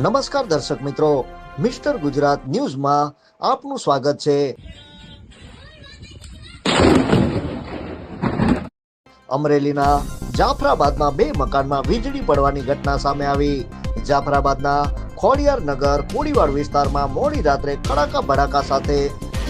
નમસ્કાર દર્શક મિત્રો, મિસ્ટર ગુજરાત ન્યૂઝમાં આપનું સ્વાગત છે। અમરેલીના જાફરાબાદમાં બે મકાનમાં વીજળી પડવાની ઘટના સામે આવી। જાફરાબાદના ખોડિયાર નગર કોડીવાડ વિસ્તારમાં મોડી રાત્રે કડાકા ભડાકા સાથે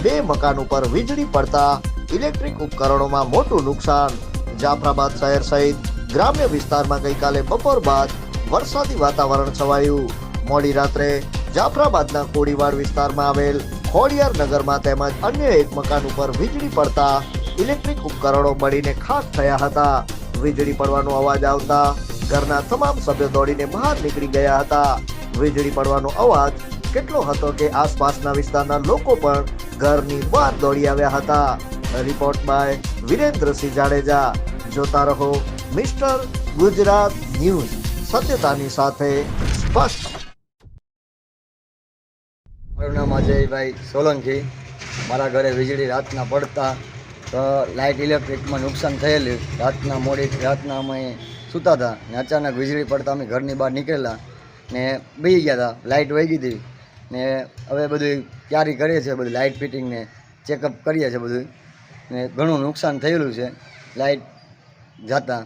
બે મકાન ઉપર વીજળી પડતા ઇલેક્ટ્રિક ઉપકરણોમાં મોટું નુકસાન। જાફરાબાદ શહેર સહિત ગ્રામ્ય વિસ્તારમાં ગઈકાલે બપોર બાદ વરસાદી વાતાવરણ છવાયું। મોડી રાત્રે જાફરાબાદના કોડીવાડ વિસ્તારમાં આવેલ ખોડિયાર નગરમાં તેમજ અન્ય એક મકાન ઉપર વીજળી પડતા ઇલેક્ટ્રિક ઉપકરણો બળીને ખાખ થયા હતા। વીજળી પડવાનો અવાજ આવતા ઘરના તમામ સભ્યો દોડીને બહાર નીકળી ગયા હતા। વીજળી પડવાનો અવાજ કેટલો હતો કે આસપાસના વિસ્તારના લોકો પણ ઘરની બહાર દોડી આવ્યા હતા। Report by Virendrasinh Jadeja. જોતા રહો મિસ્ટર ગુજરાત ન્યૂઝ, સત્યતાની સાથે સ્પષ્ટ। મારું નામ અજયભાઈ સોલંકી। મારા ઘરે વીજળી રાતના પડતા તો લાઇટ ઇલેક્ટ્રિકમાં નુકસાન થયેલું। મોડી રાતના અમે સૂતા હતા ને અચાનક વીજળી પડતા અમે ઘરની બહાર નીકળેલા ને બેસી ગયા હતા। લાઇટ વહી ગઈ હતી ને હવે બધું તૈયારી કરીએ છીએ, બધું લાઇટ ફિટિંગને ચેકઅપ કરીએ છીએ બધું ને ઘણું નુકસાન થયેલું છે લાઇટ જતા।